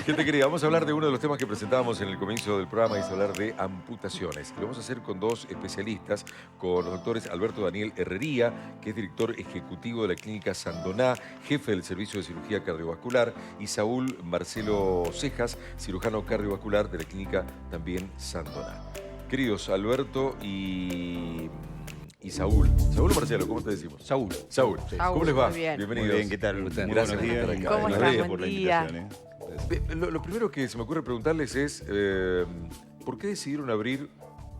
Gente querida, vamos a hablar de uno de los temas que presentábamos en el comienzo del programa, y es hablar de amputaciones. Lo vamos a hacer con dos especialistas, con los doctores Alberto Daniel Herrería, que es director ejecutivo de la Clínica Sandoná, jefe del Servicio de Cirugía Cardiovascular, y Saúl Marcelo Cejas, cirujano cardiovascular de la Clínica también Sandoná. Queridos Alberto y Saúl. Saúl o Marcelo, ¿cómo te decimos? Saúl. Saúl. Sí. ¿Cómo les va? Muy bien. Bienvenidos. Muy bien, ¿qué tal? Muy Gracias Buenos por días. estar acá. ¿Cómo Gracias están? por la Buen día. invitación. Lo primero que se me ocurre preguntarles es, ¿por qué decidieron abrir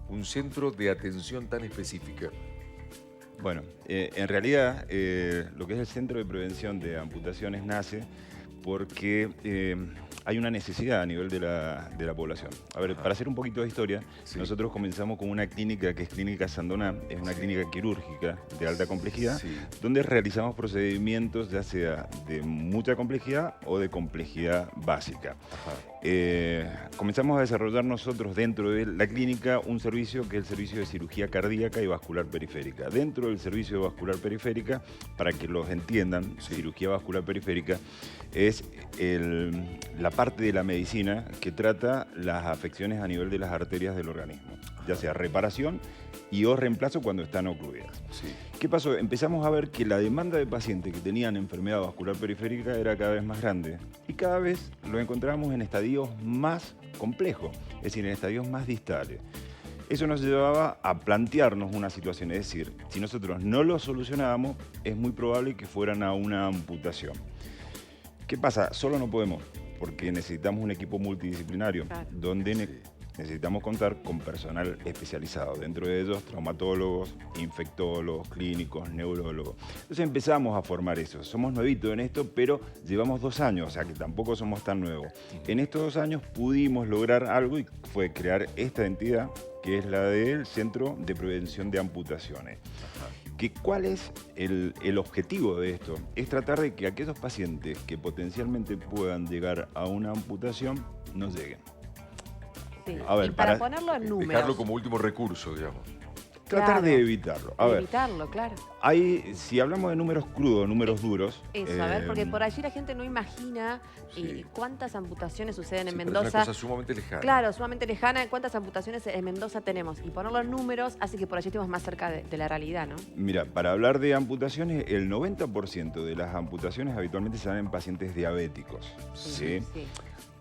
un centro de atención tan específica? Bueno, en realidad lo que es el Centro de Prevención de Amputaciones nace porque hay una necesidad a nivel de la población. A ver, para hacer un poquito de historia, Sí. nosotros comenzamos con una clínica que es Clínica Sandoná, es una clínica quirúrgica de alta complejidad, Sí. donde realizamos procedimientos ya sea de mucha complejidad o de complejidad básica. Comenzamos a desarrollar nosotros dentro de la clínica un servicio que es el servicio de cirugía cardíaca y vascular periférica. Dentro del servicio de vascular periférica, para que los entiendan, cirugía vascular periférica es la parte de la medicina que trata las afecciones a nivel de las arterias del organismo, ya sea reparación y o reemplazo cuando están ocluidas. Sí. ¿Qué pasó? Empezamos a ver que la demanda de pacientes que tenían enfermedad vascular periférica era cada vez más grande y cada vez lo encontrábamos en estadios más complejos, es decir, en estadios más distales. Eso nos llevaba a plantearnos una situación, es decir, si nosotros no lo solucionábamos, es muy probable que fueran a una amputación. ¿Qué pasa? Solo no podemos, porque necesitamos un equipo multidisciplinario, Claro. donde necesitamos contar con personal especializado, dentro de ellos traumatólogos, infectólogos, clínicos, neurólogos. Entonces empezamos a formar eso. Somos nuevitos en esto, pero llevamos 2 años, o sea que tampoco somos tan nuevos. En estos 2 años pudimos lograr algo y fue crear esta entidad, que es la del Centro de Prevención de Amputaciones. ¿Cuál es el objetivo de esto? Es tratar de que aquellos pacientes que potencialmente puedan llegar a una amputación no lleguen. Sí. A ver, Y para para ponerlo en números. Dejarlo como último recurso, digamos. Tratar Claro. de evitarlo. A ver, Evitarlo, claro. si hablamos de números crudos, números duros... Eso, a ver, porque por allí la gente no imagina Sí. cuántas amputaciones suceden en Sí, pero es Mendoza. una cosa sumamente lejana. Claro, sumamente lejana. ¿Cuántas amputaciones en Mendoza tenemos? Y ponerlo en números hace que por allí estemos más cerca de la realidad, ¿no? Mira, para hablar de amputaciones, el 90% de las amputaciones habitualmente se dan en pacientes diabéticos. ¿sí? Sí.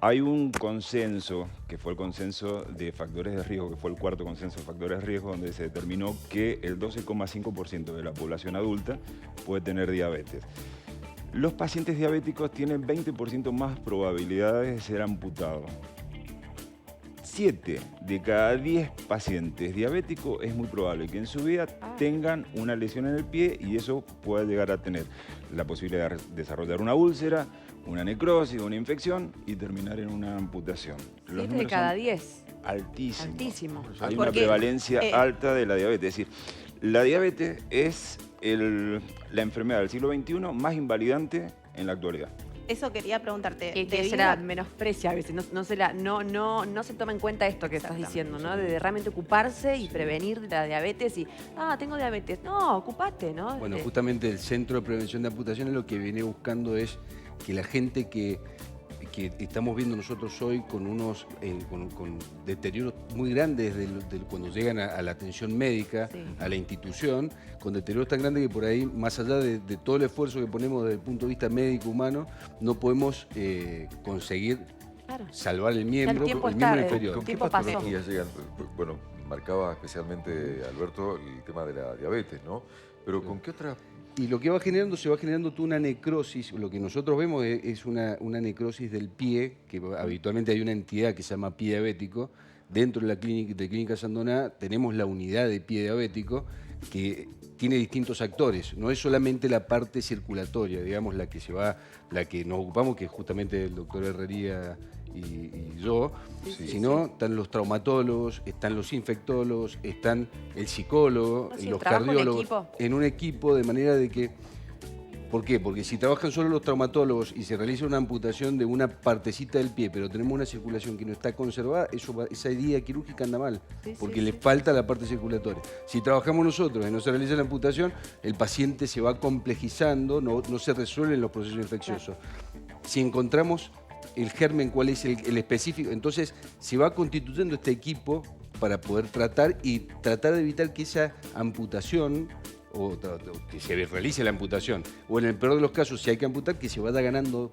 Hay un consenso, que fue el consenso de factores de riesgo, que fue el cuarto consenso de factores de riesgo, donde se determinó que el 12,5% de la población adulta puede tener diabetes. Los pacientes diabéticos tienen 20% más probabilidades de ser amputados. 7 de cada 10 pacientes diabéticos es muy probable que en su vida tengan una lesión en el pie y eso pueda llegar a tener la posibilidad de desarrollar una úlcera, una necrosis, una infección y terminar en una amputación. Los 7 de números cada son 10. altísimos. Altísimo. Hay una Porque, prevalencia alta de la diabetes. Es decir, la diabetes es la enfermedad del siglo XXI más invalidante en la actualidad. Eso quería preguntarte. que debido se la a- menosprecia a veces, no se toma en cuenta esto que estás diciendo, ¿no? De realmente ocuparse y prevenir la diabetes y, tengo diabetes. No, ocupate, ¿no? Bueno, justamente el Centro de Prevención de Amputaciones lo que viene buscando es que la gente que estamos viendo nosotros hoy con unos con deterioros muy grandes cuando llegan a la atención médica, Sí. a la institución, con deterioros tan grandes que por ahí, más allá de todo el esfuerzo que ponemos desde el punto de vista médico humano, no podemos conseguir Claro. salvar el miembro, tiempo el miembro está, inferior. ¿Con qué tiempo pasó. patologías llegan? Bueno, marcaba especialmente Alberto el tema de la diabetes, ¿no? Pero ¿con qué otra? Y lo que va generando, se va generando toda una necrosis. Lo que nosotros vemos es una necrosis del pie, que habitualmente hay una entidad que se llama pie diabético. Dentro de la clínica Sandoná tenemos la unidad de pie diabético que tiene distintos actores. No es solamente la parte circulatoria, digamos, la que nos ocupamos, que es justamente el doctor Herrería y yo, sino están los traumatólogos, están los infectólogos, están el psicólogo, Sí, los trabajo en cardiólogos, equipo. en un equipo, de manera de que... ¿Por qué? Porque si trabajan solo los traumatólogos y se realiza una amputación de una partecita del pie, pero tenemos una circulación que no está conservada, esa herida quirúrgica anda mal, Sí, porque sí, le sí. falta la parte circulatoria. Si trabajamos nosotros y no se realiza la amputación, el paciente se va complejizando, no se resuelven los procesos infecciosos. Si encontramos el germen, cuál es el específico. Entonces se va constituyendo este equipo para poder tratar de evitar que esa amputación o que se realice la amputación, o en el peor de los casos, si hay que amputar, que se vaya ganando,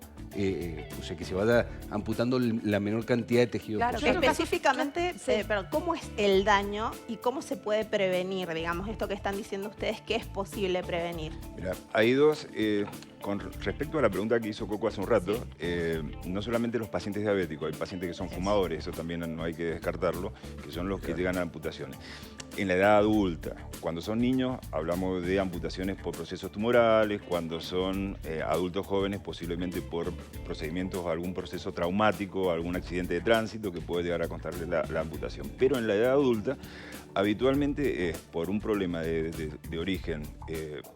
o sea, que se vaya amputando la menor cantidad de tejido Claro, posible. Específicamente, Sí. pero ¿cómo es el daño y cómo se puede prevenir, digamos, esto que están diciendo ustedes, que es posible prevenir? Mira, hay dos, con respecto a la pregunta que hizo Coco hace un rato, no solamente los pacientes diabéticos, hay pacientes que son fumadores, eso también no hay que descartarlo, que son los que llegan a amputaciones. En la edad adulta, cuando son niños, hablamos de amputaciones por procesos tumorales, cuando son adultos jóvenes, posiblemente por procedimientos o algún proceso traumático, algún accidente de tránsito que puede llegar a constarle la amputación. Pero en la edad adulta, habitualmente es por un problema de origen,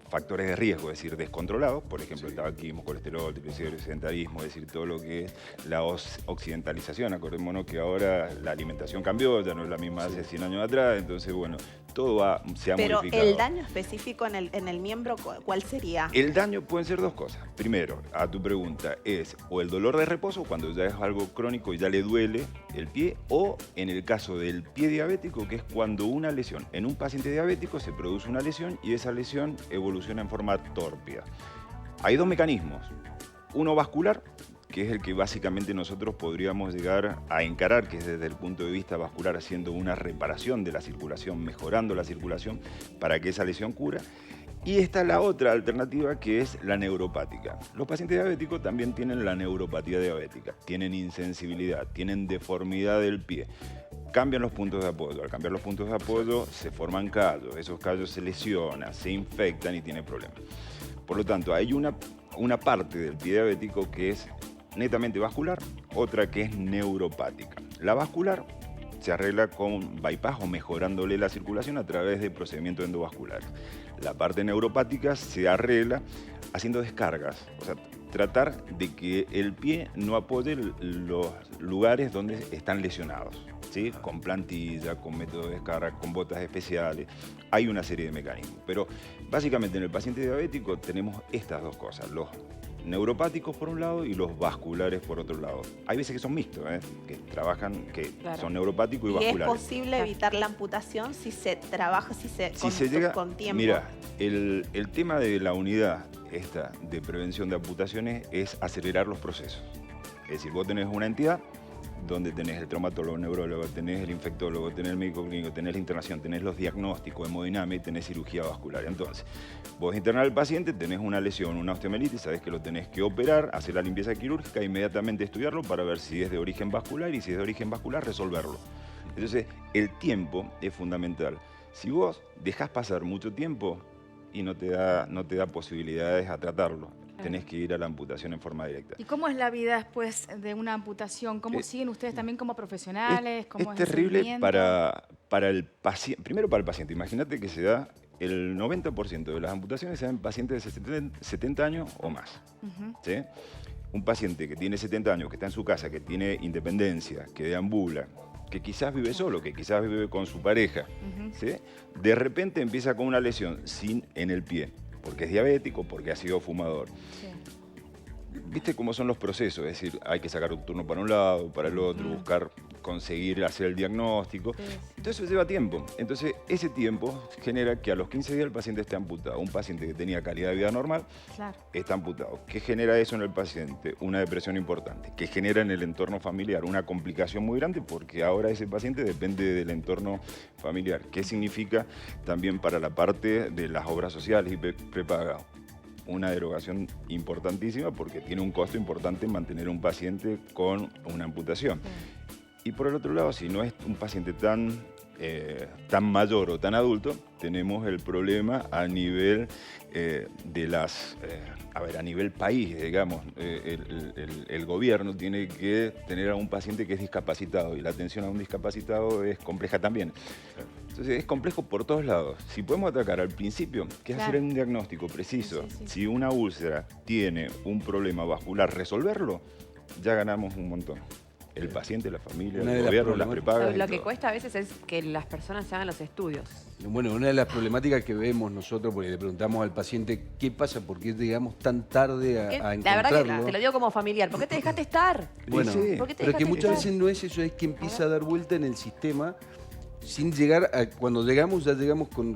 factores de riesgo, es decir, descontrolados, por ejemplo, el tabaquismo, colesterol, triglicéridos, sedentarismo, es decir, todo lo que es la occidentalización. Acordémonos que ahora la alimentación cambió, ya no es la misma hace 100 años atrás, entonces, bueno, todo se ha Pero modificado. el daño específico en el miembro, ¿cuál sería? El daño pueden ser dos cosas. Primero, a tu pregunta, es o el dolor de reposo, cuando ya es algo crónico y ya le duele el pie, o en el caso del pie diabético, que es cuando una lesión. En un paciente diabético se produce una lesión y esa lesión evoluciona en forma tórpida. Hay dos mecanismos. Uno vascular, que es el que básicamente nosotros podríamos llegar a encarar, que es desde el punto de vista vascular haciendo una reparación de la circulación, mejorando la circulación para que esa lesión cura. Y está la otra alternativa, que es la neuropática. Los pacientes diabéticos también tienen la neuropatía diabética, tienen insensibilidad, tienen deformidad del pie. Cambian los puntos de apoyo. Al cambiar los puntos de apoyo se forman callos, esos callos se lesionan, se infectan y tienen problemas. Por lo tanto, hay una parte del pie diabético que es netamente vascular, otra que es neuropática. La vascular se arregla con bypass o mejorándole la circulación a través de procedimientos endovasculares. La parte neuropática se arregla haciendo descargas, o sea, tratar de que el pie no apoye los lugares donde están lesionados, ¿sí? Con plantilla, con método de descarga, con botas especiales. Hay una serie de mecanismos, pero básicamente en el paciente diabético tenemos estas dos cosas, los neuropáticos por un lado y los vasculares por otro lado. Hay veces que son mixtos, que trabajan, que Claro. son neuropáticos y ¿Y es vasculares. posible evitar la amputación si se trabaja, si se llega, con tiempo? mira, el tema de la unidad esta de prevención de amputaciones es acelerar los procesos. Es decir, vos tenés una entidad donde tenés el traumatólogo, el neurólogo, tenés el infectólogo, tenés el médico clínico, tenés la internación, tenés los diagnósticos, hemodinámica y tenés cirugía vascular. Entonces, vos internar al paciente, tenés una lesión, una osteomielitis, sabés que lo tenés que operar, hacer la limpieza quirúrgica, inmediatamente estudiarlo para ver si es de origen vascular y si es de origen vascular, resolverlo. Entonces, el tiempo es fundamental. Si vos dejás pasar mucho tiempo y no te da posibilidades a tratarlo, tenés que ir a la amputación en forma directa. ¿Y cómo es la vida después de una amputación? ¿Cómo siguen ustedes también como profesionales? ¿Cómo Es el terrible seguimiento? para el paciente. Primero para el paciente. Imagínate que se da el 90% de las amputaciones se dan en pacientes de 70 años o más. Ujú. ¿Sí? Un paciente que tiene 70 años, que está en su casa, que tiene independencia, que deambula, que quizás vive solo, que quizás vive con su pareja, Ujú. ¿sí? De repente empieza con una lesión en el pie, porque es diabético, porque ha sido fumador. Sí. ¿Viste cómo son los procesos? Es decir, hay que sacar un turno para un lado, para el otro, buscar, conseguir hacer el diagnóstico. Sí, sí. Entonces eso lleva tiempo. Entonces ese tiempo genera que a los 15 días el paciente esté amputado. Un paciente que tenía calidad de vida normal Claro. está amputado. ¿Qué genera eso en el paciente? Una depresión importante. ¿Qué genera en el entorno familiar? Una complicación muy grande porque ahora ese paciente depende del entorno familiar. ¿Qué significa también para la parte de las obras sociales y prepagadas? Una derogación importantísima porque tiene un costo importante mantener a un paciente con una amputación. Y por el otro lado, si no es un paciente tan mayor o tan adulto, tenemos el problema a nivel a nivel país, digamos. El gobierno tiene que tener a un paciente que es discapacitado y la atención a un discapacitado es compleja también. Entonces es complejo por todos lados. Si podemos atacar al principio, que es Claro. hacer un diagnóstico preciso, Sí. si una úlcera tiene un problema vascular, resolverlo, ya ganamos un montón. El paciente, la familia, Una de el las gobierno, las problemáticas- prepagas. y Lo que todo. cuesta a veces es que las personas se hagan los estudios. Bueno, una de las problemáticas que vemos nosotros, porque le preguntamos al paciente qué pasa, por qué llegamos tan tarde Porque a la encontrarlo. verdad que te lo digo como familiar. ¿Por qué te dejaste estar? Bueno, Sí. ¿Por qué te pero es que dejaste muchas estar? veces no es eso, es que empieza a dar vuelta en el sistema sin llegar a... Cuando llegamos, ya llegamos con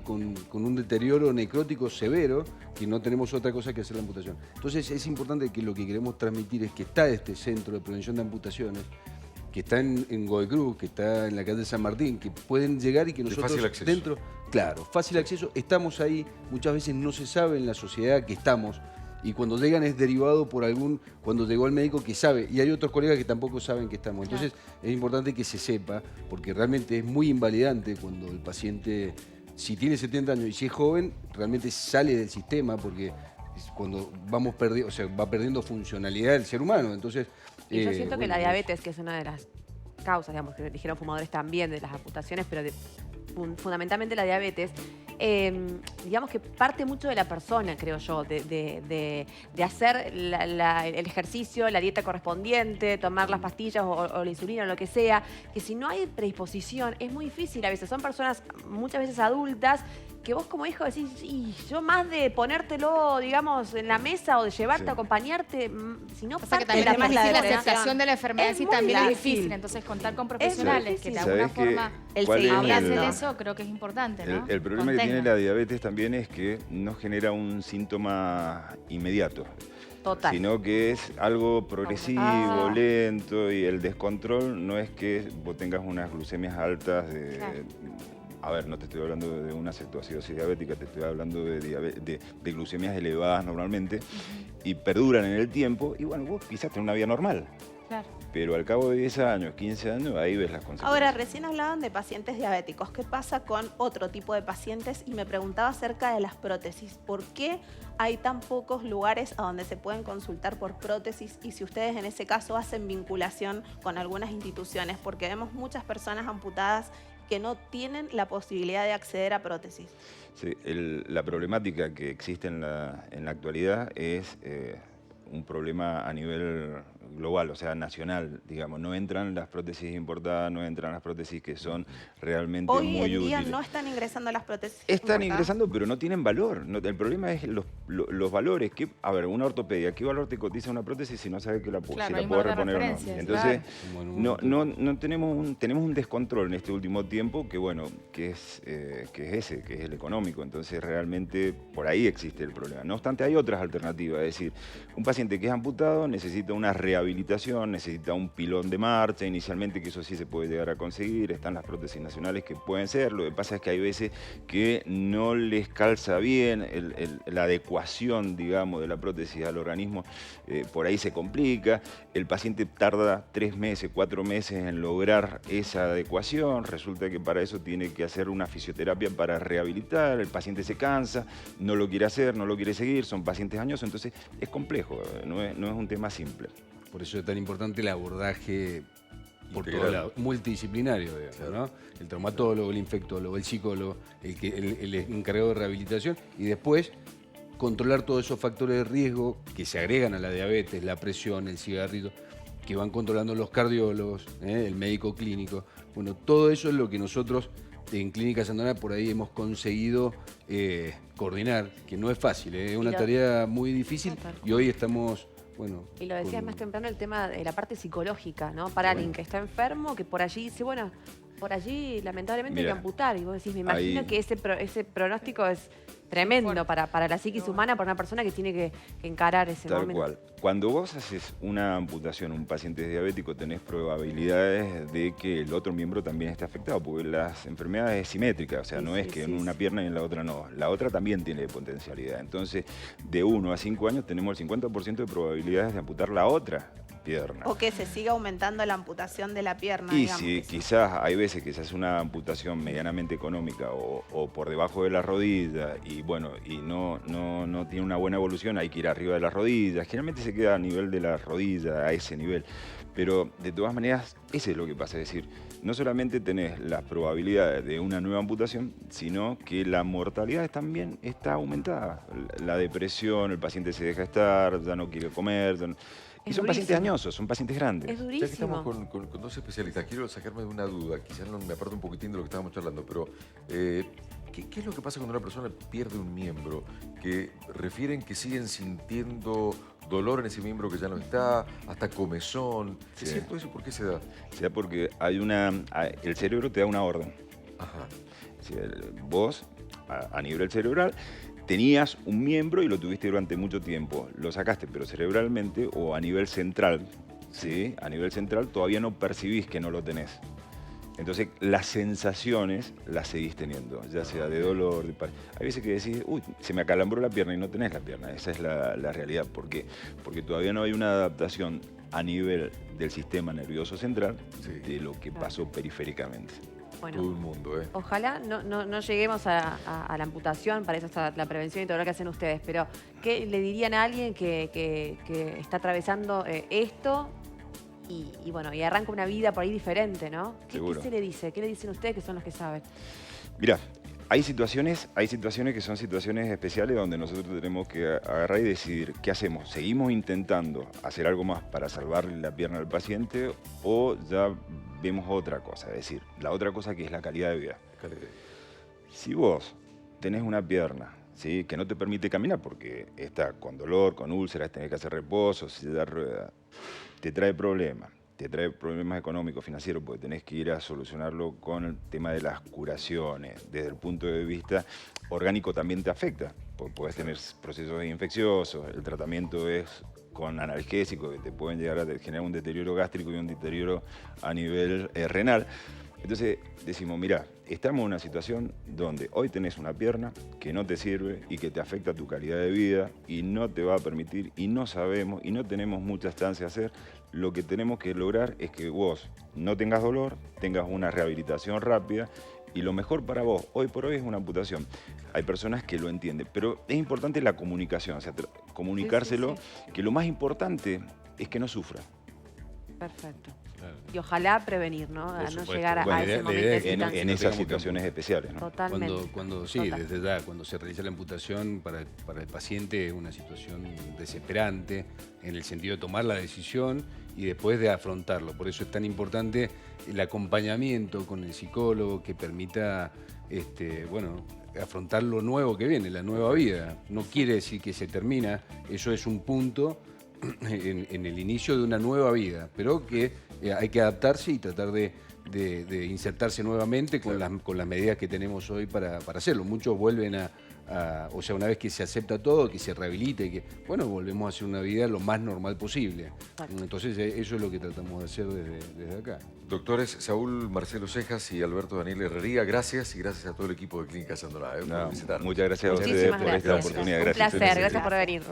un deterioro necrótico severo, que no tenemos otra cosa que hacer la amputación. Entonces es importante que lo que queremos transmitir es que está este centro de prevención de amputaciones, que está en Godoy Cruz, que está en la calle San Martín, que pueden llegar y que De nosotros fácil acceso. dentro... Claro, fácil acceso, estamos ahí, muchas veces no se sabe en la sociedad que estamos, y cuando llegan es derivado por cuando llegó el médico que sabe, y hay otros colegas que tampoco saben que estamos. Entonces es importante que se sepa, porque realmente es muy invalidante cuando el paciente, si tiene 70 años y si es joven, realmente sale del sistema, porque es cuando vamos perdiendo, o sea, va perdiendo funcionalidad del ser humano. Entonces, Y yo siento que bueno, la diabetes, que es una de las causas, digamos, que dijeron fumadores también, de las amputaciones, pero fundamentalmente la diabetes, digamos que parte mucho de la persona, creo yo, de hacer el ejercicio, la dieta correspondiente, tomar las pastillas o la insulina o lo que sea, que si no hay predisposición es muy difícil a veces. Son personas muchas veces adultas que vos como hijo decís, y yo más de ponértelo, digamos, en la mesa o de llevarte Sí. a acompañarte, si no O sea que parte de también la es difícil la persona, aceptación de la enfermedad Es sí muy también es difícil. difícil. Entonces contar con profesionales que de difícil. alguna ¿Sabés qué? forma El ¿Cuál es hablen seguimiento. de eso creo que es importante, ¿no? El problema que tiene Contengan. la diabetes también es que no genera un síntoma inmediato, total. sino que es algo progresivo, Ah. lento, y el descontrol no es que vos tengas unas glucemias altas de... Claro. A ver, no te estoy hablando de una cetoacidosis diabética, te estoy hablando de glucemias elevadas normalmente y perduran en el tiempo, y bueno, vos quizás tenés una vida normal, Claro. pero al cabo de 10 años, 15 años, ahí ves las consecuencias. Ahora, recién hablaban de pacientes diabéticos. ¿Qué pasa con otro tipo de pacientes? Y me preguntaba acerca de las prótesis. ¿Por qué hay tan pocos lugares a donde se pueden consultar por prótesis? Y si ustedes en ese caso hacen vinculación con algunas instituciones, porque vemos muchas personas amputadas que no tienen la posibilidad de acceder a prótesis. Sí, la problemática que existe en la actualidad es un problema a nivel global, o sea, nacional, digamos. No entran las prótesis importadas, no entran las prótesis que son realmente Hoy muy en día útiles. no están ingresando las prótesis. Están importadas. ingresando, pero no tienen valor. El problema es los valores. A ver, una ortopedia, ¿qué valor te cotiza una prótesis si no sabes que Claro, si hay la un puedes valor de reponer o no? referencia, Entonces, claro. no tenemos un descontrol en este último tiempo que, bueno, que es el económico. Entonces, realmente, por ahí existe el problema. No obstante, hay otras alternativas. Es decir, un paciente que es amputado necesita una rehabilitación, necesita un pilón de marcha inicialmente, que eso sí se puede llegar a conseguir. Están las prótesis nacionales que pueden ser. Lo que pasa es que hay veces que no les calza bien la adecuación, digamos, de la prótesis al organismo. Por ahí se complica. El paciente tarda 3 meses, 4 meses en lograr esa adecuación. Resulta que para eso tiene que hacer una fisioterapia para rehabilitar. El paciente se cansa, no lo quiere hacer, no lo quiere seguir. Son pacientes añosos, entonces es complejo, no es un tema simple. Por eso es tan importante el abordaje por Integral. todos lados, multidisciplinario, digamos, ¿no? El traumatólogo, el infectólogo, el psicólogo, el encargado de rehabilitación, y después controlar todos esos factores de riesgo que se agregan a la diabetes, la presión, el cigarrillo, que van controlando los cardiólogos, el médico clínico. Bueno, todo eso es lo que nosotros en Clínica Sandona por ahí hemos conseguido coordinar, que no es fácil, es una tarea muy difícil, Total. y hoy estamos... Bueno, Y lo decías con- más temprano, el tema de la parte psicológica, ¿no? Para alguien que está enfermo, que por allí dice, bueno, por allí lamentablemente hay Mira, que amputar. Y vos decís, me imagino ahí- que ese pronóstico es tremendo para la psiquis humana, para una persona que tiene que encarar ese Tal momento. cual. Cuando vos haces una amputación, un paciente diabético, tenés probabilidades de que el otro miembro también esté afectado, porque las enfermedades es simétrica, o sea, Sí, no es sí, que sí, en una sí. pierna y en la otra no. La otra también tiene potencialidad. Entonces, de 1 a 5 años tenemos el 50% de probabilidades de amputar la otra pierna. O que se siga aumentando la amputación de la pierna. Y digamos. si quizás hay veces que se hace una amputación medianamente económica o por debajo de la rodilla y bueno, y no tiene una buena evolución, hay que ir arriba de las rodillas. Generalmente se queda a nivel de la rodilla, a ese nivel. Pero de todas maneras, ese es lo que pasa. Es decir, no solamente tenés las probabilidades de una nueva amputación, sino que la mortalidad también está aumentada. La depresión, el paciente se deja estar, ya no quiere comer. Y Es son pacientes durísimo. dañosos, son pacientes grandes. Es Ya que durísimo. estamos con dos especialistas, quiero sacarme de una duda, quizás me aparto un poquitín de lo que estábamos charlando, pero ¿qué es lo que pasa cuando una persona pierde un miembro? Que refieren que siguen sintiendo dolor en ese miembro que ya no está, hasta comezón. ¿Es cierto eso? ¿Por qué se da? O sea, porque el cerebro te da una orden. Ajá. Si vos, a nivel cerebral, tenías un miembro y lo tuviste durante mucho tiempo. Lo sacaste, pero cerebralmente o a nivel central, ¿sí? A nivel central todavía no percibís que no lo tenés. Entonces, las sensaciones las seguís teniendo, ya sea de dolor, hay veces que decís, uy, se me acalambró la pierna y no tenés la pierna. Esa es la realidad. ¿Por qué? Porque todavía no hay una adaptación a nivel del sistema nervioso central de lo que pasó periféricamente. Bueno, Todo el mundo, ¿eh? ojalá no lleguemos a la amputación, para eso está la prevención y todo lo que hacen ustedes, pero ¿qué le dirían a alguien que está atravesando esto y bueno, y arranca una vida por ahí diferente, ¿no? ¿Qué Seguro. se le dice? ¿Qué le dicen ustedes que son los que saben? Mirá, hay situaciones que son situaciones especiales donde nosotros tenemos que agarrar y decidir qué hacemos. ¿Seguimos intentando hacer algo más para salvarle la pierna al paciente o ya vemos otra cosa? Es decir, la otra cosa que es la calidad de vida. Si vos tenés una pierna, ¿sí?, que no te permite caminar porque está con dolor, con úlceras, tenés que hacer reposo, silla de rueda, te trae problemas económicos, financieros, porque tenés que ir a solucionarlo con el tema de las curaciones. Desde el punto de vista orgánico también te afecta, porque podés tener procesos infecciosos, el tratamiento es con analgésicos que te pueden llegar a generar un deterioro gástrico y un deterioro a nivel renal. Entonces decimos, mira, estamos en una situación donde hoy tenés una pierna que no te sirve y que te afecta tu calidad de vida y no te va a permitir y no sabemos y no tenemos muchas chances de hacer. Lo que tenemos que lograr es que vos no tengas dolor, tengas una rehabilitación rápida y lo mejor para vos hoy por hoy es una amputación. Hay personas que lo entienden, pero es importante la comunicación, o sea, comunicárselo, que lo más importante es que no sufra. Perfecto. Y ojalá prevenir, ¿no? A no supuesto. llegar a Bueno, ese la momento idea de es instancia. En esas situaciones especiales, ¿no? Totalmente. Sí, Total. desde ya, cuando se realiza la amputación, para el paciente es una situación desesperante en el sentido de tomar la decisión y después de afrontarlo. Por eso es tan importante el acompañamiento con el psicólogo que permita, bueno, afrontar lo nuevo que viene, la nueva vida. No quiere decir que se termina, eso es un punto en el inicio de una nueva vida, pero que hay que adaptarse y tratar de insertarse nuevamente con las medidas que tenemos hoy para hacerlo. Muchos vuelven o sea, una vez que se acepta todo, que se rehabilite, que bueno, volvemos a hacer una vida lo más normal posible. Exacto. Entonces eso es lo que tratamos de hacer desde acá. Doctores Saúl Marcelo Cejas y Alberto Daniel Herrería, gracias y gracias a todo el equipo de Clínica Sandona por No, visitarnos. muchas gracias a ustedes Muchísimas por esta gracias. oportunidad. Un Gracias. placer, gracias por venir.